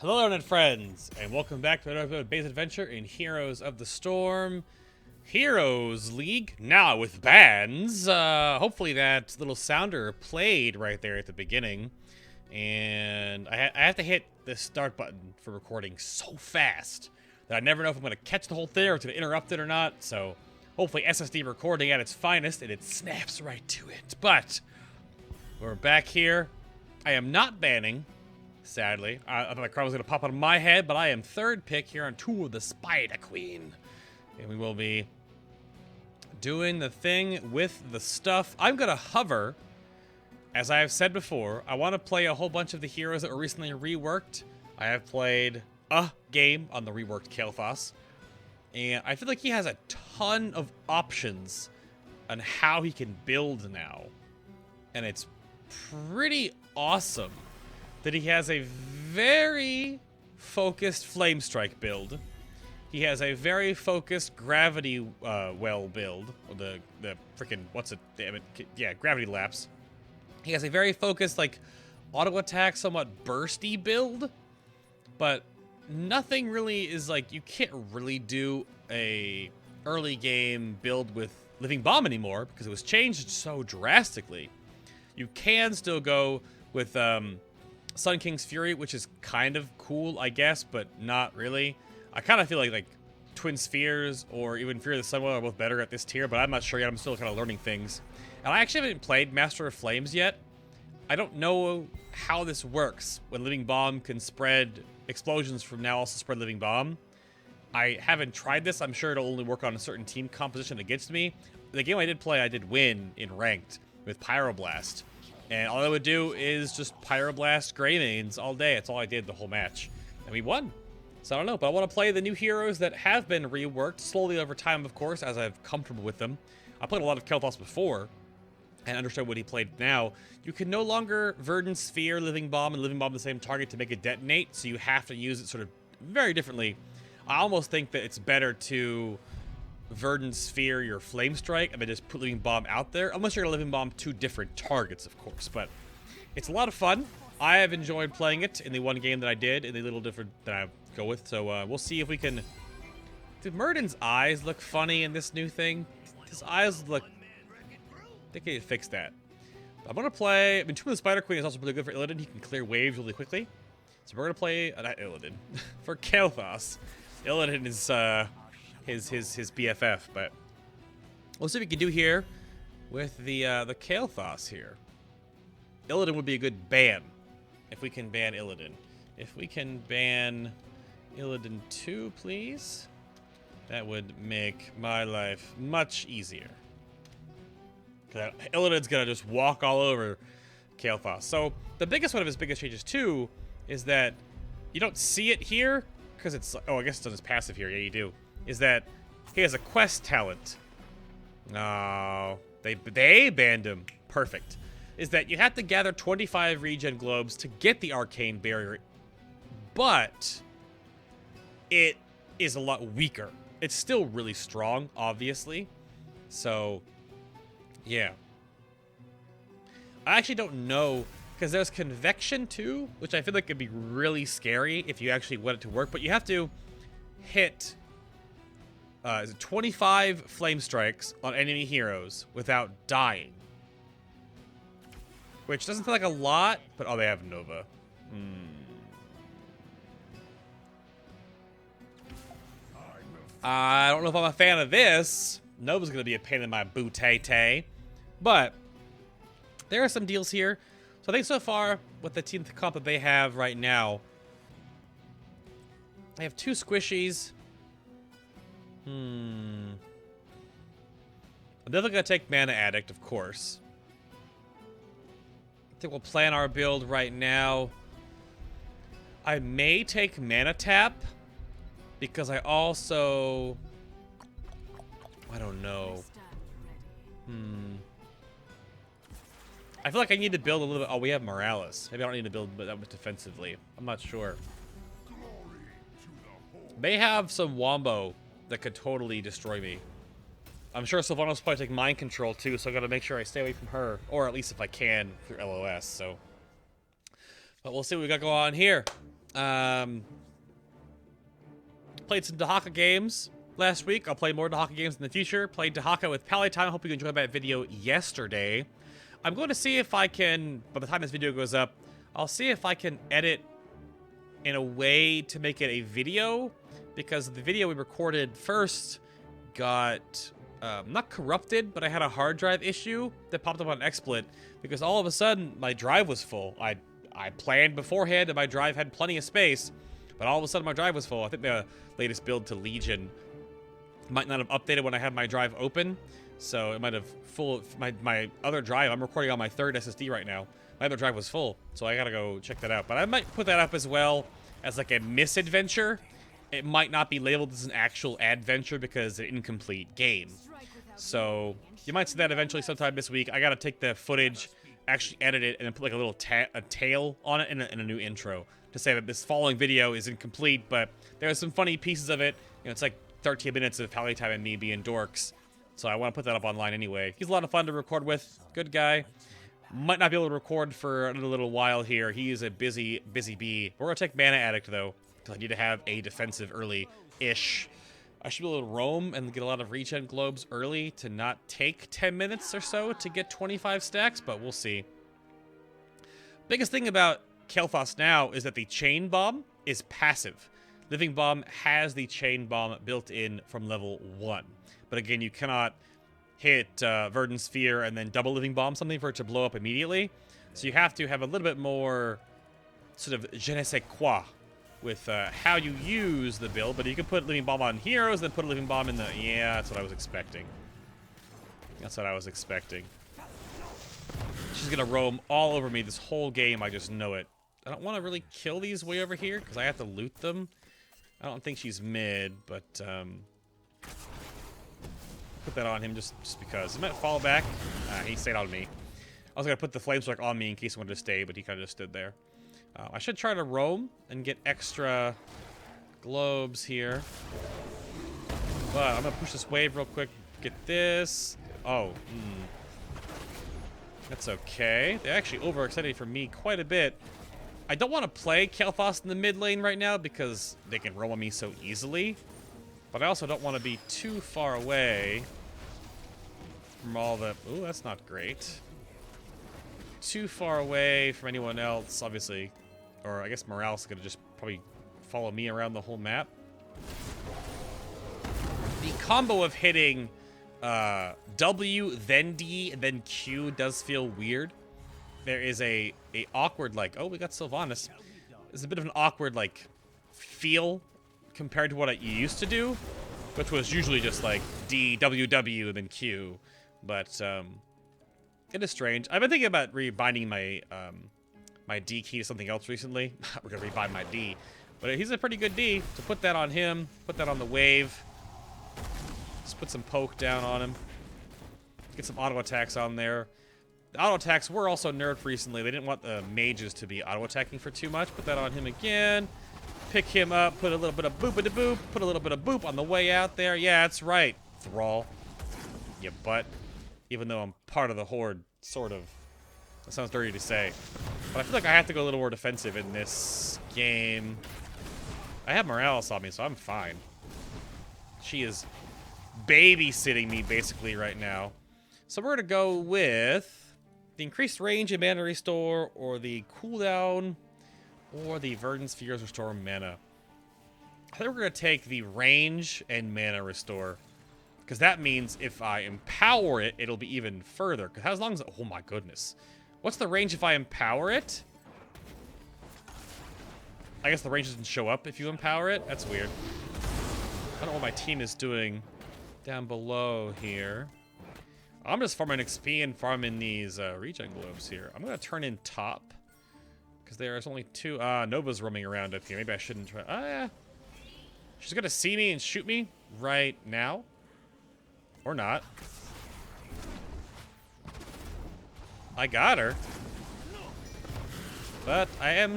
Hello, internet friends, and welcome back to another base adventure in Heroes of the Storm Heroes League. Now with bans. Hopefully that little sounder played right there at the beginning, and I have to hit the start button for recording so fast that I never know if I'm going to catch the whole thing or if it's going to interrupt it or not. So hopefully SSD recording at its finest, and it snaps right to it. But we're back here. I am not banning. Sadly, I thought the crown was going to pop out of my head, but I am third pick here on Tool of the Spider Queen. And we will be doing the thing with the stuff. I'm going to hover. As I have said before, I want to play a whole bunch of the heroes that were recently reworked. I have played a game on the reworked Kael'thas. And I feel like he has a ton of options on how he can build now. And it's pretty awesome that he has a very focused Flame Strike build. He has a very focused Gravity Well build. Or the freaking, what's it? Damn it. Yeah, Gravity Lapse. He has a very focused, like, auto attack, somewhat bursty build. But nothing really is like, you can't really do a early game build with Living Bomb anymore because it was changed so drastically. You can still go with Sun King's Fury, which is kind of cool, I guess, but not really. I kind of feel like Twin Spheres or even Fury of the Sunwell are both better at this tier, but I'm not sure yet. I'm still kind of learning things. And I actually haven't played Master of Flames yet. I don't know how this works when Living Bomb can spread explosions from now also spread Living Bomb. I haven't tried this. I'm sure it'll only work on a certain team composition against me. The game I did play, I did win in ranked with Pyroblast. And all I would do is just Pyroblast Greymanes all day. That's all I did the whole match. And we won. So I don't know, but I want to play the new heroes that have been reworked slowly over time, of course, as I'm comfortable with them. I played a lot of Kael'thas before and understood what he played now. You can no longer Verdant Sphere, Living Bomb, and Living Bomb the same target to make it detonate, so you have to use it sort of very differently. I almost think that it's better to Verdant Sphere your Flame Strike and then just put Living Bomb out there, unless you're gonna Living Bomb two different targets, of course. But it's a lot of fun. I have enjoyed playing it in the one game that I did, in the little different that I go with. So we'll see if we can. Did Murden's eyes look funny in this new thing? His eyes look. I think they fixed that. I'm gonna play. I mean, Tomb of the Spider Queen is also really good for Illidan. He can clear waves really quickly. So we're gonna play not Illidan for Kael'thas. Illidan is his BFF, but we'll see what we can do here with the Kael'thas here. Illidan would be a good ban if we can ban Illidan. If we can ban Illidan 2, please, that would make my life much easier. Illidan's gonna just walk all over Kael'thas. So the biggest one of his biggest changes too is that you don't see it here because it's I guess it's on his passive here. Yeah, you do. Is that he has a quest talent. No, they banned him. Perfect. Is that you have to gather 25 regen globes to get the arcane barrier, but it is a lot weaker. It's still really strong, obviously. So, yeah. I actually don't know, because there's convection too, which I feel like could be really scary if you actually want it to work, but you have to hit 25 flame strikes on enemy heroes without dying. Which doesn't feel like a lot, but oh, they have Nova. I don't know if I'm a fan of this. Nova's going to be a pain in my bootay-tay. But there are some deals here. So I think so far, with the team comp that they have right now, they have 2 squishies. I'm definitely going to take Mana Addict, of course. I think we'll plan our build right now. I may take Mana Tap, because I also... I don't know. I feel like I need to build a little bit... Oh, we have Morales. Maybe I don't need to build that much defensively. I'm not sure. May have some Wombo that could totally destroy me. I'm sure Sylvana's probably take mind control too, so I gotta make sure I stay away from her. Or at least if I can, through LOS, so. But we'll see what we got going on here. Played some Dahaka games last week. I'll play more Dahaka games in the future. Played Dahaka with Palytime. Hope you enjoyed that video yesterday. I'm going to see if I can, by the time this video goes up, I'll see if I can edit in a way to make it a video, because the video we recorded first got not corrupted, but I had a hard drive issue that popped up on XSplit because all of a sudden my drive was full. I planned beforehand and my drive had plenty of space, but all of a sudden my drive was full. I think the latest build to Legion might not have updated when I had my drive open, so it might have full my other drive. I'm recording on my third SSD right now. My other drive was full, so I gotta go check that out. But I might put that up as well as like a misadventure. It might not be labeled as an actual adventure because it's an incomplete game. So you might see that eventually sometime this week. I gotta take the footage, actually edit it, and then put like a little tail on it and a new intro to say that this following video is incomplete, but there's some funny pieces of it. You know, it's like 13 minutes of Palytime and me being dorks. So I want to put that up online anyway. He's a lot of fun to record with. Good guy. Might not be able to record for a little while here. He is a busy bee. We're going to take Mana Addict, though, because I need to have a defensive early-ish. I should be able to roam and get a lot of regen globes early to not take 10 minutes or so to get 25 stacks, but we'll see. Biggest thing about Kael'thas now is that the Chain Bomb is passive. Living Bomb has the Chain Bomb built in from level 1. But again, you cannot hit Verdant Sphere and then double Living Bomb something for it to blow up immediately. So you have to have a little bit more sort of je ne sais quoi with how you use the build. But you can put Living Bomb on heroes, then put a Living Bomb in the... Yeah, that's what I was expecting. That's what I was expecting. She's going to roam all over me this whole game. I just know it. I don't want to really kill these way over here because I have to loot them. I don't think she's mid, but... put that on him just because. He might fall back. He stayed on me. I was going to put the Flame Strike on me in case he wanted to stay, but he kind of just stood there. I should try to roam and get extra globes here. But I'm going to push this wave real quick. Get this. Oh. That's okay. They're actually overexcited for me quite a bit. I don't want to play Kael'thas in the mid lane right now because they can roam on me so easily. But I also don't want to be too far away from all the... Ooh, that's not great. Too far away from anyone else, obviously. Or I guess Morale's is going to just probably follow me around the whole map. The combo of hitting W, then D, and then Q does feel weird. There is a awkward, like... Oh, we got Sylvanas. There's a bit of an awkward, like, feel compared to what I used to do, which was usually just like D, W, W, and then Q. But it is strange. I've been thinking about rebinding my my D key to something else recently. We're gonna rebind my D, but he's a pretty good D. So put that on him. Put that on the wave. Let's put some poke down on him. Get some auto attacks on there. The auto attacks were also nerfed recently. They didn't want the mages to be auto attacking for too much. Put that on him again. Pick him up, put a little bit of boop-a-da-boop, put a little bit of boop on the way out there. Yeah, that's right, Thrall. You butt. Even though I'm part of the Horde, sort of. That sounds dirty to say. But I feel like I have to go a little more defensive in this game. I have Morales on me, so I'm fine. She is babysitting me, basically, right now. So we're going to go with the increased range and mana restore, or the cooldown, or the Verdant Spheres restore mana. I think we're going to take the range and mana restore. Because that means if I empower it, it'll be even further. Because as long as... Oh my goodness. What's the range if I empower it? I guess the range doesn't show up if you empower it. That's weird. I don't know what my team is doing down below here. I'm just farming XP and farming these regen globes here. I'm going to turn in top. Because there's only two... Nova's roaming around up here. Maybe I shouldn't try... yeah. She's going to see me and shoot me right now. Or not. I got her. But I am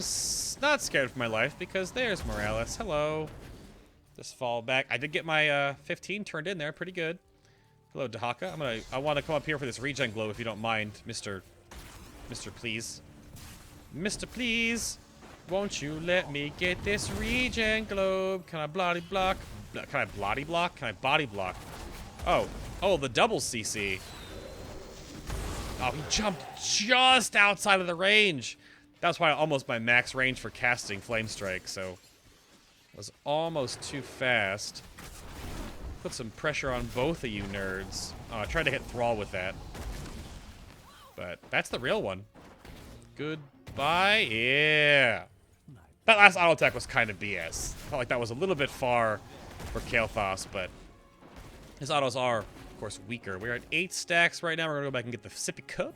not scared for my life because there's Morales. Hello. Just fall back. I did get my 15 turned in there. Pretty good. Hello, Dahaka. I want to come up here for this regen globe if you don't mind, Mr. Please. Mr. Please. Won't you let me get this regen globe? Can I bloody block? Can I bloody block? Can I body block? Oh. Oh, the double CC. Oh, he jumped just outside of the range. That's why almost my max range for casting Flame Strike, so it was almost too fast. Put some pressure on both of you nerds. Oh, I tried to hit Thrall with that. But that's the real one. Goodbye. Yeah. That last auto attack was kind of BS. Felt like that was a little bit far for Kael'thas, but his autos are, of course, weaker. We're at 8 stacks right now. We're going to go back and get the sippy cup.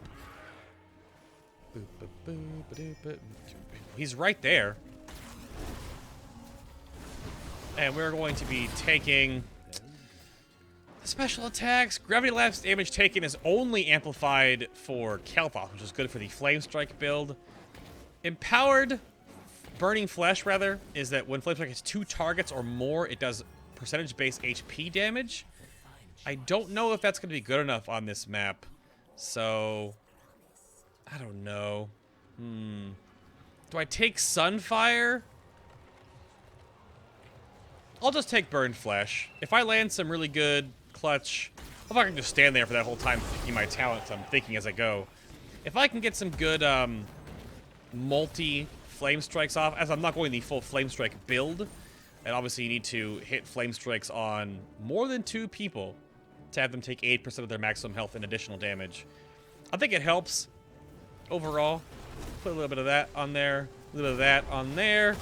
He's right there. And we're going to be taking special attacks. Gravity Lapse damage taken is only amplified for Kael'thas, which is good for the Flame Strike build. Empowered Burning Flesh, rather, is that when Flame Strike hits 2 targets or more, it does percentage-based HP damage. I don't know if that's going to be good enough on this map. So, I don't know. Do I take Sunfire? I'll just take Burn Flesh. If I land some really good clutch, if I can just stand there for that whole time picking my talents, I'm thinking as I go. If I can get some good multi Flame Strikes off, as I'm not going the full Flame Strike build, and obviously you need to hit Flame Strikes on more than 2 people to have them take 8% of their maximum health and additional damage. I think it helps overall. Put a little bit of that on there, a little bit of that on there,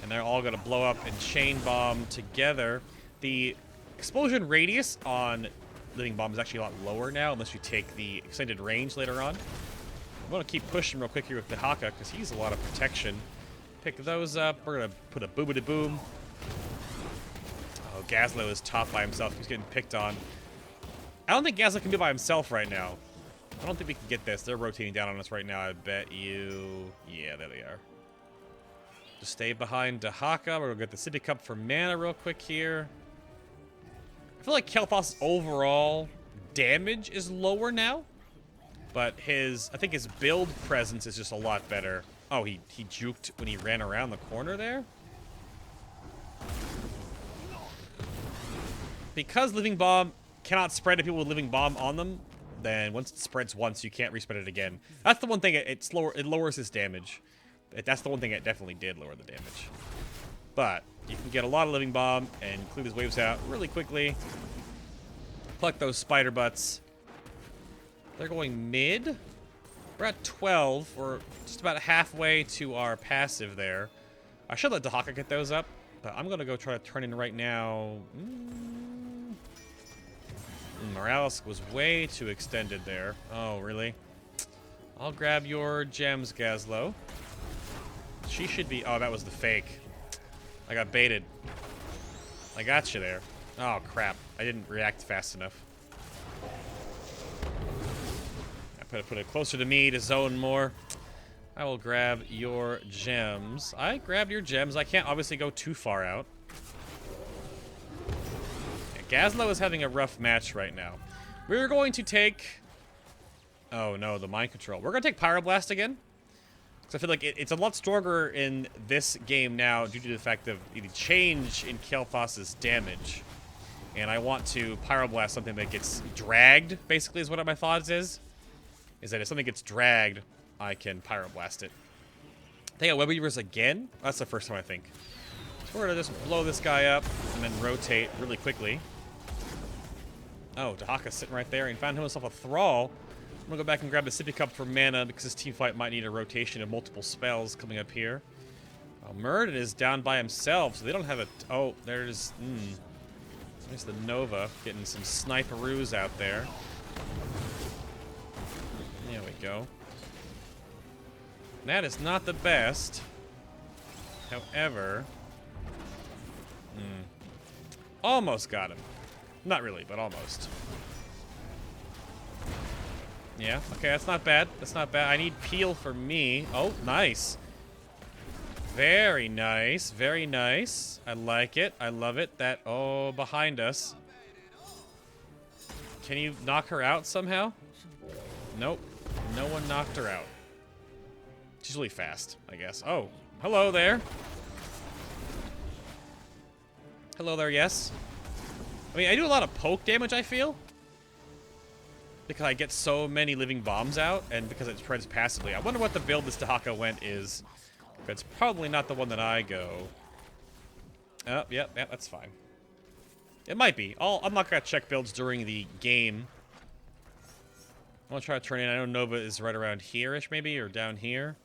and they're all going to blow up and chain bomb together. The explosion radius on Living Bomb is actually a lot lower now, unless you take the extended range later on. I'm going to keep pushing real quick here with the Haka, because he's a lot of protection. Pick those up. We're going to put a boom-a-da-boom. Oh, Gazlo is top by himself. He's getting picked on. I don't think Gazlo can do it by himself right now. I don't think we can get this. They're rotating down on us right now, I bet you. Yeah, there they are. Just stay behind Dahaka. We're going to get the Sippy Cup for mana real quick here. I feel like Kael'thas' overall damage is lower now. But I think his build presence is just a lot better. Oh, he juked when he ran around the corner there? Because Living Bomb cannot spread to people with Living Bomb on them, then once it spreads once, you can't respread it again. That's the one thing, it lowers his damage. That's the one thing it definitely did lower the damage. But you can get a lot of Living Bomb and clear these waves out really quickly. Pluck those spider butts. They're going mid. We're at 12. We're just about halfway to our passive there. I should let Dahaka get those up, but I'm going to go try to turn in right now. Morales was way too extended there. Oh, really? I'll grab your gems, Gazlo. She should be... Oh, that was the fake. I got baited. I got you there. Oh, crap. I didn't react fast enough. Put it closer to me to zone more. I will grab your gems. I grabbed your gems. I can't obviously go too far out. Yeah, Gazlo is having a rough match right now. We're going to take... Oh, no, the mind control. We're going to take Pyroblast again. Because I feel like it's a lot stronger in this game now due to the fact of the change in Kael'thas' damage. And I want to Pyroblast something that gets dragged, basically, is what my thoughts is that if something gets dragged, I can Pyroblast it. Take out Web Weavers again? That's the first time, I think. So we're going to just blow this guy up and then rotate really quickly. Oh, Dahaka's sitting right there and found himself a Thrall. I'm going to go back and grab the Sippy Cup for mana because this team fight might need a rotation of multiple spells coming up here. Oh, Murden is down by himself, so they don't have a... Oh, there's... There's the Nova getting some sniperoos out there. There we go. That is not the best. However... Almost got him. Not really, but almost. Yeah, okay, that's not bad. That's not bad. I need peel for me. Oh, nice. Very nice. Very nice. I like it. I love it. That... Oh, behind us. Can you knock her out somehow? Nope. No one knocked her out. She's really fast, I guess. Oh, hello there. Hello there, yes. I mean, I do a lot of poke damage, I feel. Because I get so many living bombs out, and because it spreads passively. I wonder what the build this Dahaka went is. It's probably not the one that I go. Oh, yep, that's fine. It might be. I'm not going to check builds during the game. I'm going to try to turn in. I know Nova is right around here-ish, maybe, or down here.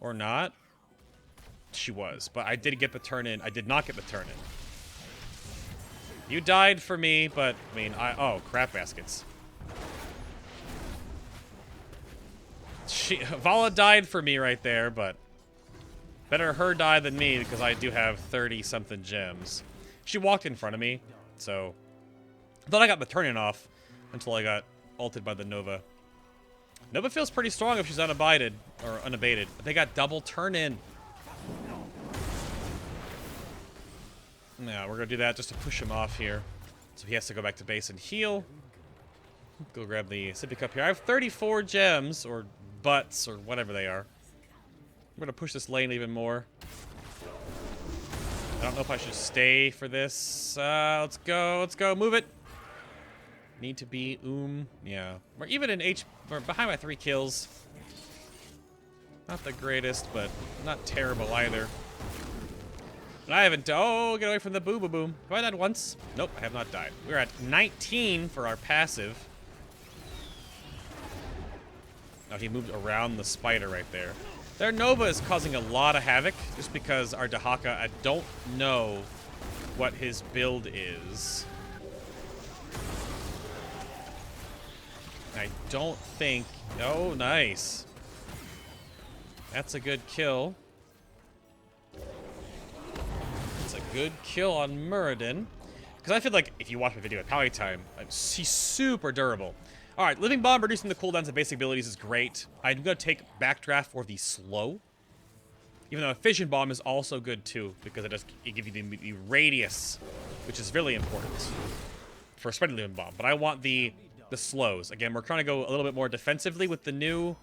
Or not. She was, but I did get the turn in. I did not get the turn in. You died for me, but, I mean, oh, crap baskets. Vala died for me right there, but better her die than me because I do have 30-something gems. She walked in front of me, so I thought I got the turn-in off until I got ulted by the Nova. Nova feels pretty strong if she's unabated, or unabated. But they got double turn-in. Yeah, we're gonna do that just to push him off here. So he has to go back to base and heal. Go grab the sippy cup here. I have 34 gems, or butts, or whatever they are. I'm gonna push this lane even more. I don't know if I should stay for this. Let's go, move it. Need to be, yeah. We're even in we're behind by 3 kills. Not the greatest, but not terrible either. But I haven't, oh, get away from the boom. Have I died once? Nope, I have not died. We're at 19 for our passive. Oh, he moved around the spider right there. Their Nova is causing a lot of havoc, just because our Dahaka, I don't know what his build is. I don't think, oh, nice. That's a good kill. That's a good kill on Muradin. Because I feel like, if you watch my video at Poly Time, he's super durable. Alright, Living Bomb reducing the cooldowns of basic abilities is great. I'm going to take Backdraft for the slow. Even though Fission Bomb is also good too, because it gives you the radius, which is really important for spreading Living Bomb. But I want the slows. Again, we're trying to go a little bit more defensively with the new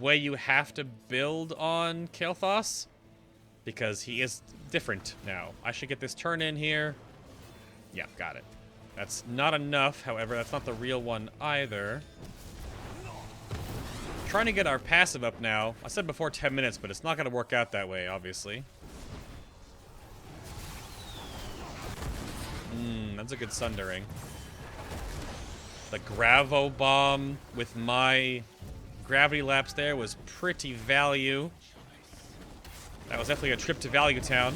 way you have to build on Kael'thas, because he is different now. I should get this turn in here. Yeah, got it. That's not enough, however. That's not the real one either. Trying to get our passive up now. I said before 10 minutes, but it's not going to work out that way, obviously. That's a good sundering. The Gravo Bomb with my gravity lapse there was pretty value. That was definitely a trip to Value Town.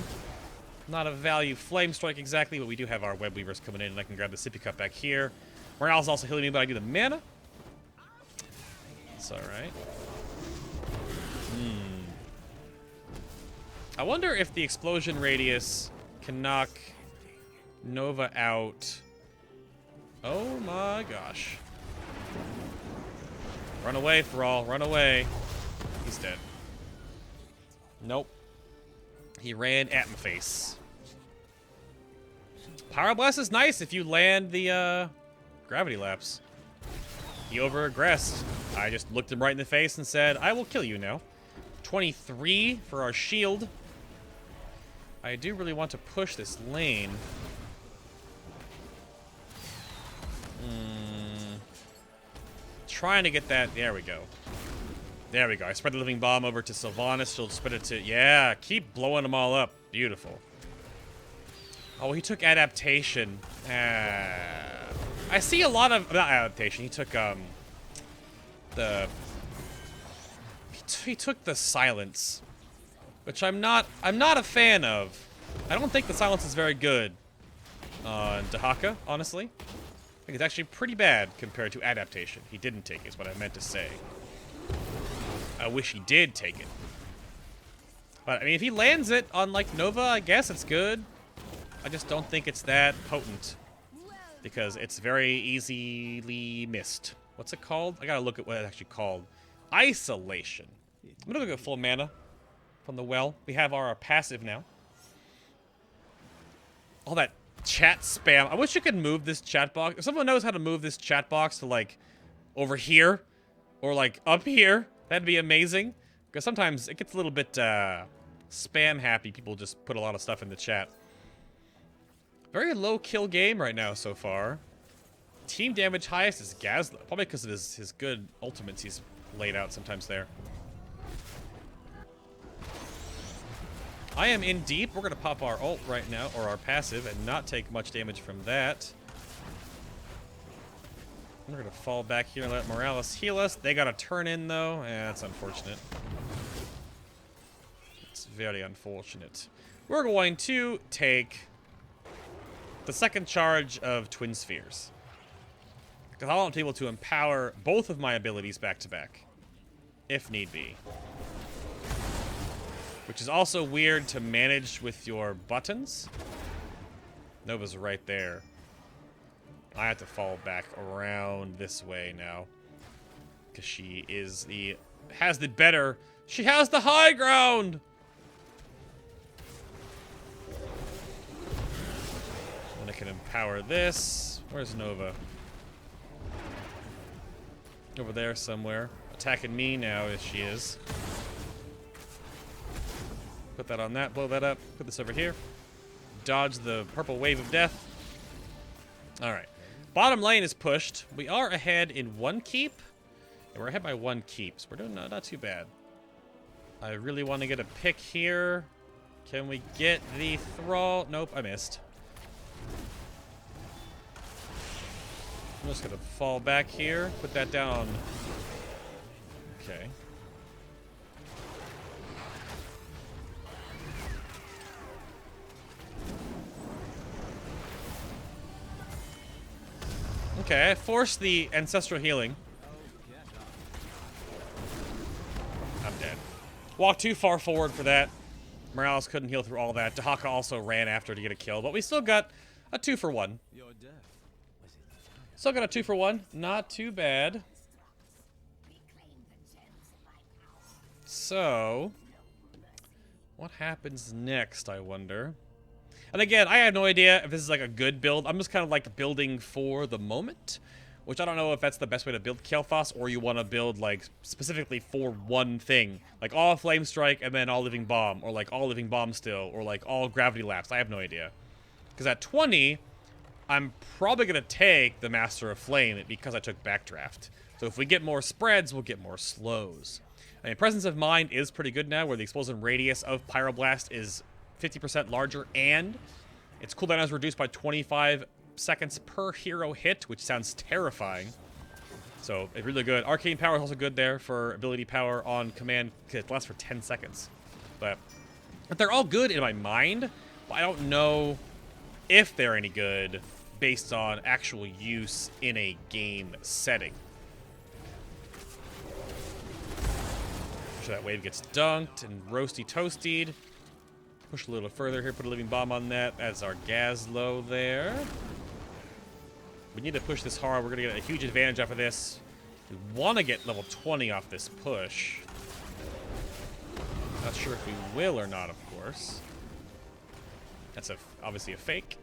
Not a value flame strike exactly, but we do have our web weavers coming in, and I can grab the sippy cup back here. Morale's also healing me, but I do the mana. It's alright. I wonder if the explosion radius can knock Nova out. Oh my gosh. Run away, Thrall. Run away. He's dead. Nope. He ran at my face. Pyroblast is nice if you land the gravity lapse. He over-aggressed. I just looked him right in the face and said, I will kill you now. 23 for our shield. I do really want to push this lane. Trying to get that. There we go. There we go. I spread the Living Bomb over to Sylvanas. She'll spread it to... Yeah, keep blowing them all up. Beautiful. Oh, he took Adaptation. I see a lot of... Not Adaptation. He took, He took the Silence. Which I'm not a fan of. I don't think the Silence is very good on Dahaka, honestly. I think it's actually pretty bad compared to Adaptation. He didn't take it, is what I meant to say. I wish he did take it. But, I mean, if he lands it on, like, Nova, I guess it's good. I just don't think it's that potent. Because it's very easily missed. What's it called? I gotta look at what it's actually called. Isolation. I'm gonna go full mana from the well. We have our passive now. All that chat spam. I wish you could move this chat box. If someone knows how to move this chat box to, like, over here. Or, like, up here. That'd be amazing. Because sometimes it gets a little bit spam happy. People just put a lot of stuff in the chat. Very low kill game right now so far. Team damage highest is Gazlo. Probably because of his good ultimates he's laid out sometimes there. I am in deep. We're going to pop our ult right now, or our passive, and not take much damage from that. We're going to fall back here and let Morales heal us. They got a turn in, though. That's unfortunate. It's very unfortunate. We're going to take the second charge of Twin Spheres. Because I want to be able to empower both of my abilities back to back, if need be. Which is also weird to manage with your buttons. Nova's right there. I have to fall back around this way now. Because she is has the better, she has the high ground! And I can empower this. Where's Nova? Over there somewhere. Attacking me now as she is. Put that on that, blow that up, put this over here. Dodge the purple wave of death. Alright. Bottom lane is pushed. We are ahead in one keep. And we're ahead by one keep, so we're doing not too bad. I really want to get a pick here. Can we get the thrall? Nope, I missed. I'm just going to fall back here, put that down. Okay. Okay, I forced the ancestral healing. I'm dead. Walked too far forward for that. Morales couldn't heal through all that. Dahaka also ran after to get a kill, but we still got a 2-for-1. Still got a 2-for-1. Not too bad. So, what happens next, I wonder? And again, I have no idea if this is like a good build. I'm just kind of like building for the moment, which I don't know if that's the best way to build Kael'thas, or you want to build like specifically for one thing, like all Flame Strike and then all Living Bomb, or like all Living Bomb still, or like all Gravity Lapse. I have no idea. Because at 20, I'm probably going to take the Master of Flame because I took Backdraft. So if we get more spreads, we'll get more slows. I mean, Presence of Mind is pretty good now, where the explosion radius of Pyroblast is 50% larger, and its cooldown is reduced by 25 seconds per hero hit, which sounds terrifying. So, it's really good. Arcane Power is also good there for ability power on command, because it lasts for 10 seconds. But they're all good in my mind, but I don't know if they're any good based on actual use in a game setting. Make sure that wave gets dunked and roasty toasted. Push a little further here, put a Living Bomb on that. That's our Gazlo there. We need to push this hard. We're going to get a huge advantage off of this. We want to get level 20 off this push. Not sure if we will or not, of course. That's obviously a fake.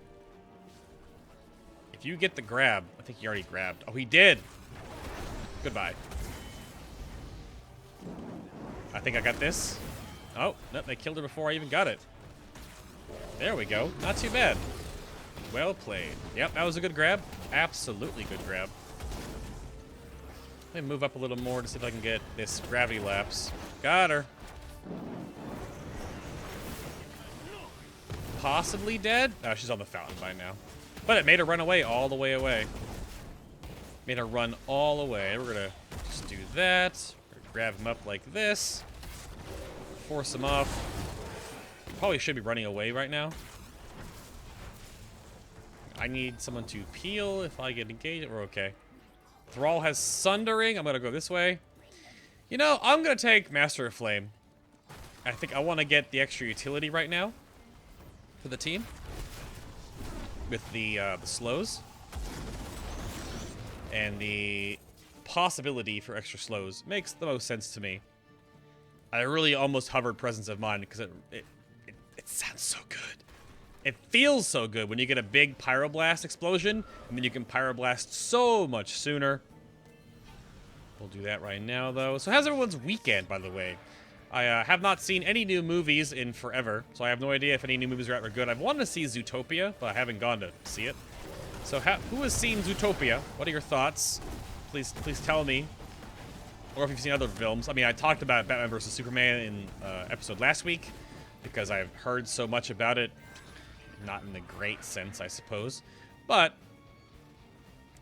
If you get the grab, I think he already grabbed. Oh, he did. Goodbye. I think I got this. Oh, no, they killed her before I even got it. There we go. Not too bad. Well played. Yep, that was a good grab. Absolutely good grab. Let me move up a little more to see if I can get this Gravity Lapse. Got her. Possibly dead? Oh, she's on the fountain by now. But it made her run away all the way away. Made her run all the way. We're going to just do that. We're gonna grab him up like this. Force him off. Probably should be running away right now. I need someone to peel if I get engaged. We're okay. Thrall has Sundering. I'm going to go this way. You know, I'm going to take Master of Flame. I think I want to get the extra utility right now for the team. With the slows. And the possibility for extra slows makes the most sense to me. I really almost hovered Presence of Mind because it sounds so good. It feels so good when you get a big Pyroblast explosion, and then you can Pyroblast so much sooner. We'll do that right now, though. So how's everyone's weekend, by the way? I have not seen any new movies in forever, so I have no idea if any new movies are out or good. I've wanted to see Zootopia, but I haven't gone to see it. So who has seen Zootopia? What are your thoughts? Please tell me. Or if you've seen other films. I mean, I talked about Batman vs. Superman in episode last week because I've heard so much about it. Not in a great sense, I suppose. But,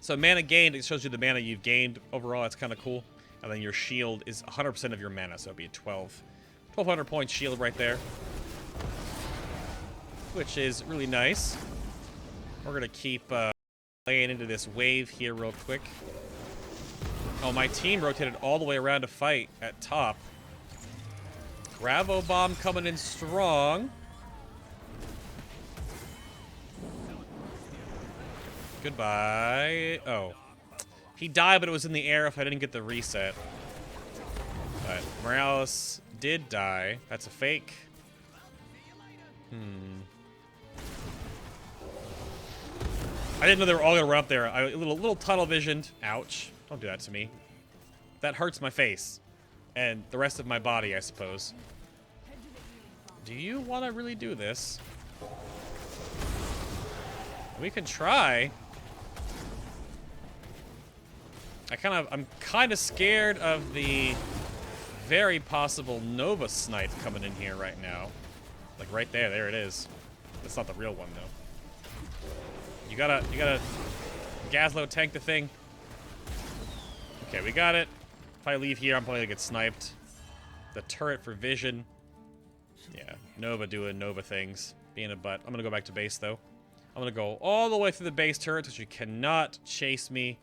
so mana gained, it shows you the mana you've gained overall. That's kind of cool. And then your shield is 100% of your mana, so it'd be a 1,200 point shield right there. Which is really nice. We're going to keep laying into this wave here real quick. Oh, my team rotated all the way around to fight at top. Gravo Bomb coming in strong. Goodbye. Oh. He died, but it was in the air if I didn't get the reset. But Morales did die. That's a fake. I didn't know they were all going to run up there. A little tunnel visioned. Ouch. Don't do that to me. That hurts my face. And the rest of my body, I suppose. Do you want to really do this? We can try. I'm kind of scared of the very possible Nova Snipe coming in here right now. Like right there, there it is. That's not the real one though. You gotta Gazlo tank the thing. Okay, we got it. If I leave here, I'm probably gonna get sniped. The turret for vision. Yeah, Nova doing Nova things. Being a butt. I'm gonna go back to base though. I'm gonna go all the way through the base turret, so you cannot chase me.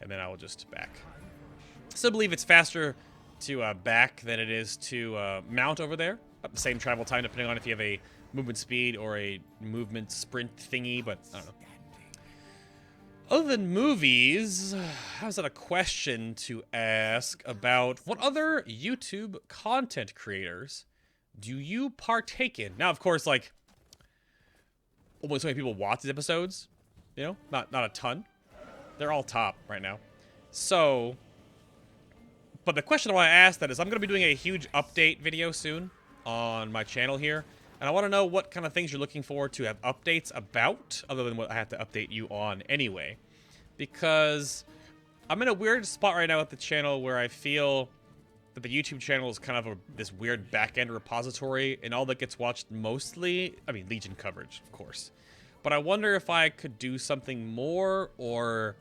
And then I will just back. Still believe it's faster to back than it is to mount over there. About the same travel time, depending on if you have a movement speed or a movement sprint thingy, but I don't know. Other than movies, how's that a question to ask about what other YouTube content creators do you partake in? Now, of course, like, only so many people watch these episodes, you know? Not a ton. They're all top right now. So, but the question I want to ask that is, I'm going to be doing a huge update video soon on my channel here. And I want to know what kind of things you're looking for to have updates about, other than what I have to update you on anyway. Because I'm in a weird spot right now with the channel where I feel that the YouTube channel is kind of this weird back-end repository, and all that gets watched mostly, I mean, Legion coverage, of course. But I wonder if I could do something more or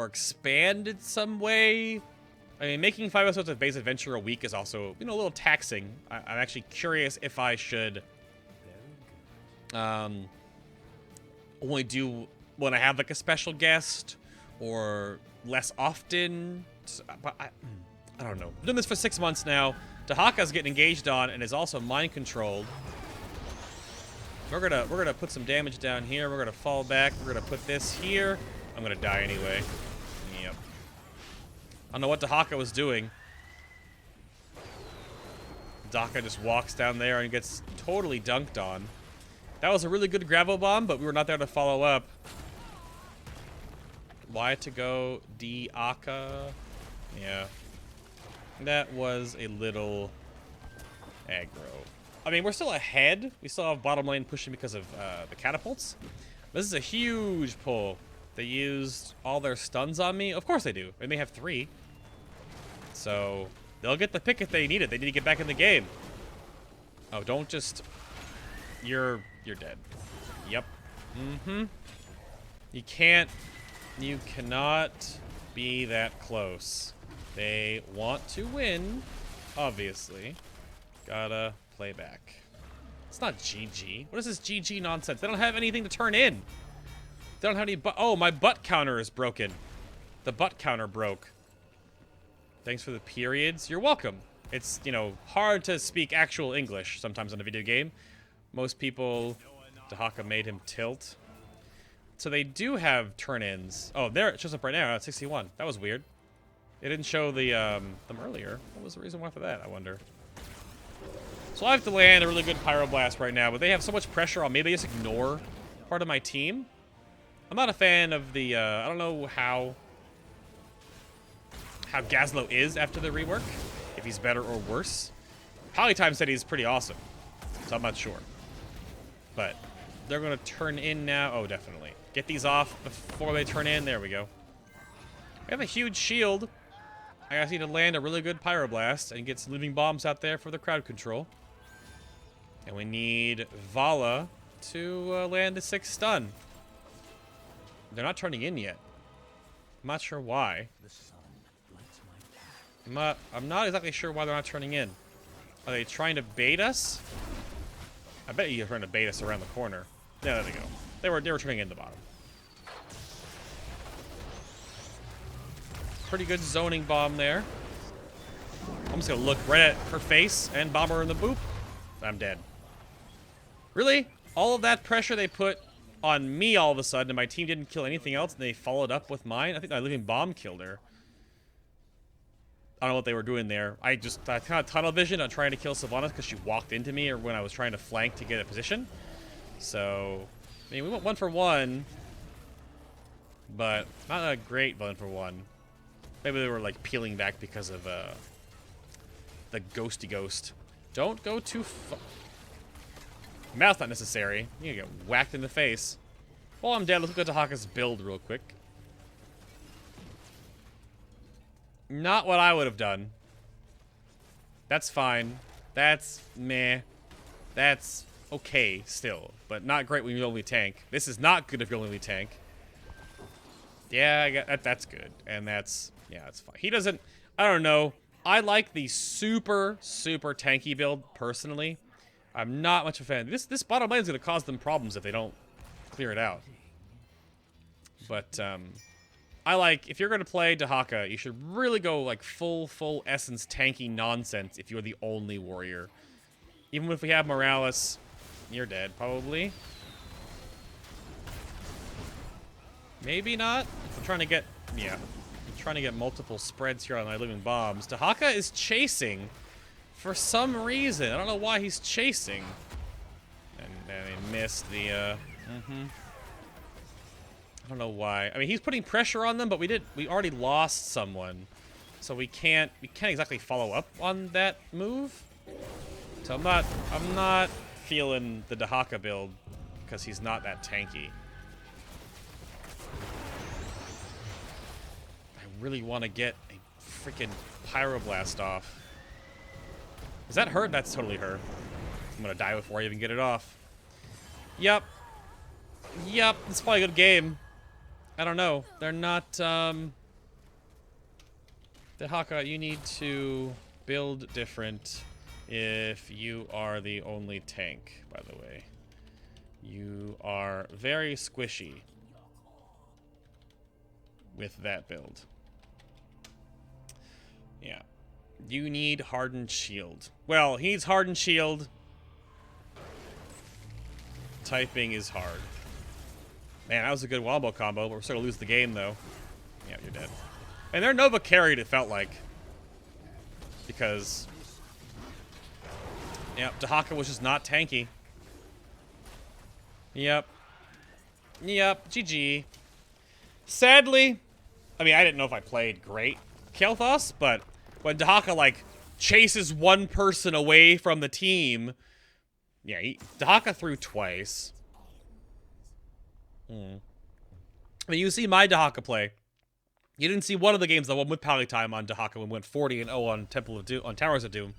expand in some way. I mean, making 5 episodes of Base Adventure a week is also, you know, a little taxing. I'm actually curious if I should only do when I have like a special guest or less often. But I don't know. I've done this for 6 months now. Dahaka's getting engaged on and is also mind controlled. We're gonna put some damage down here. We're gonna fall back. We're gonna put this here. I'm gonna die anyway. Yep. I don't know what Dahaka was doing. Dahaka just walks down there and gets totally dunked on. That was a really good Gravo Bomb, but we were not there to follow up. Why to go Dahaka? Yeah. That was a little aggro. I mean, we're still ahead. We still have bottom lane pushing because of the catapults. This is a huge pull. They used all their stuns on me. Of course they do. And they have 3. So they'll get the pick if they need it. They need to get back in the game. Oh, don't just... You're dead. Yep. Mm-hmm. You cannot be that close. They want to win, obviously. Gotta play back. It's not GG. What is this GG nonsense? They don't have anything to turn in. They don't have any oh, my butt counter is broken. The butt counter broke. Thanks for the periods. You're welcome. It's, you know, hard to speak actual English sometimes in a video game. Most people, Dahaka made him tilt. So they do have turn-ins. Oh, there it shows up right now at 61. That was weird. It didn't show the them earlier. What was the reason why for that, I wonder? So I have to land a really good Pyroblast right now, but they have so much pressure on me, they just ignore part of my team. I'm not a fan of the, I don't know how Gazlo is after the rework. if he's better or worse. Polytime said he's pretty awesome, so I'm not sure. But they're going to turn in now. Oh, definitely. Get these off before they turn in. There we go. We have a huge shield. I just need to land a really good Pyroblast and get some living bombs out there for the crowd control. And we need Vala to land a 6 stun. They're not turning in yet. I'm not sure why. I'm not exactly sure why they're not turning in. Are they trying to bait us? I bet you're trying to bait us around the corner. Yeah, there they go. They were turning in the bottom. Pretty good zoning bomb there. I'm just gonna look right at her face and bomb her in the boop. I'm dead. Really? All of that pressure they put on me all of a sudden, and my team didn't kill anything else, and they followed up with mine? I think my living bomb killed her. I don't know what they were doing there. I kind of tunnel vision on trying to kill Sylvanas because she walked into me or when I was trying to flank to get a position. So, I mean, we went 1 for 1, but not a great 1 for 1. Maybe they were like peeling back because of the ghosty ghost. Don't go too far. Mouth's not necessary. You get whacked in the face. While I'm dead, let's look at Tahaka's build real quick. Not what I would have done. That's fine. That's meh. That's okay still, but not great when you only tank. This is not good if you only tank. Yeah, I got that's good, and that's fine. He doesn't. I don't know. I like the super tanky build personally. I'm not much of a fan. This bottom lane is going to cause them problems if they don't clear it out. But I like, if you're going to play Dahaka, you should really go like full essence tanky nonsense if you're the only warrior. Even if we have Morales, you're dead probably. Maybe not. I'm trying to get, I'm trying to get multiple spreads here on my living bombs. Dahaka is chasing for some reason. I don't know why he's chasing. And he missed the, I don't know why. I mean, he's putting pressure on them, but we already lost someone. So we can't exactly follow up on that move. So I'm not feeling the Dahaka build because he's not that tanky. I really want to get a freaking Pyroblast off. Is that her? That's totally her. I'm gonna die before I even get it off. Yep. It's probably a good game. I don't know. They're not, Dahaka, you need to build different if you are the only tank, by the way. You are very squishy with that build. Yeah. You need hardened shield. Well, he needs hardened shield. Typing is hard. Man, that was a good wombo combo, but we're still gonna lose the game, though. Yeah, you're dead. And their Nova carried, it felt like. Because... Yep, Dahaka was just not tanky. Yep, GG. Sadly, I mean, I didn't know if I played great Kael'thas, but when Dahaka, like, chases one person away from the team... Yeah, Dahaka threw twice. I mean, you see my Dahaka play. You didn't see one of the games that won with Polytime on Dahaka when we went 40-0 on Temple of Doom, on Towers of Doom.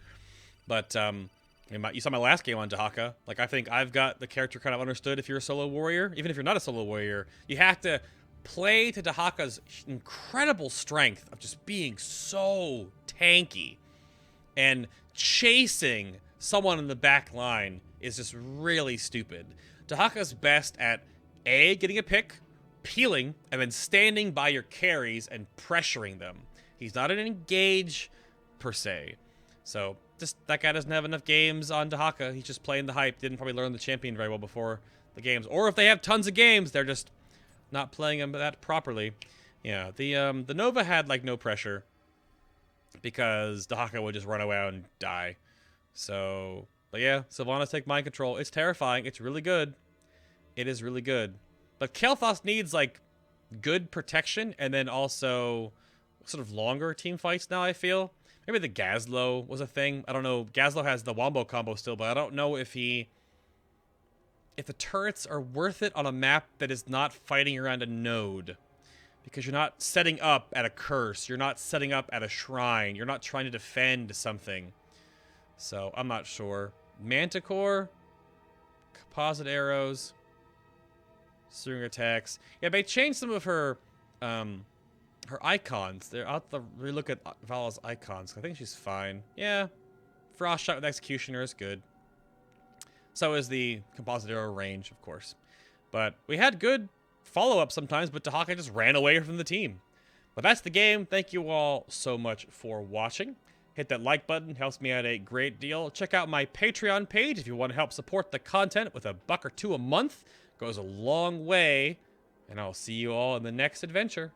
But you saw my last game on Dahaka. Like, I think I've got the character kind of understood. If you're a solo warrior, even if you're not a solo warrior, you have to play to Dahaka's incredible strength of just being so tanky, and chasing someone in the back line is just really stupid. Dahaka's best at A, getting a pick, peeling, and then standing by your carries and pressuring them. He's not an engage, per se. So, just that guy doesn't have enough games on Dahaka. He's just playing the hype. Didn't probably learn the champion very well before the games. Or if they have tons of games, they're just not playing him that properly. Yeah, the Nova had, like, no pressure because Dahaka would just run around and die. So, but yeah, Sylvanas take mind control. It's terrifying. It's really good. It is really good. But Kael'thas needs, like, good protection and then also sort of longer team fights now, I feel. Maybe the Gazlo was a thing. I don't know. Gazlo has the Wombo combo still, but I don't know if the turrets are worth it on a map that is not fighting around a node. Because you're not setting up at a curse. You're not setting up at a shrine. You're not trying to defend something. So, I'm not sure. Manticore. Composite arrows. String attacks. Yeah, they changed some of her icons. They're out the relook at Vala's icons. I think she's fine. Yeah. Frost shot with Executioner is good. So is the composite arrow range, of course. But we had good follow-up sometimes, but Tahaka just ran away from the team. But that's the game. Thank you all so much for watching. Hit that like button. Helps me out a great deal. Check out my Patreon page if you want to help support the content with $1 or $2 a month. Goes a long way. And I'll see you all in the next adventure.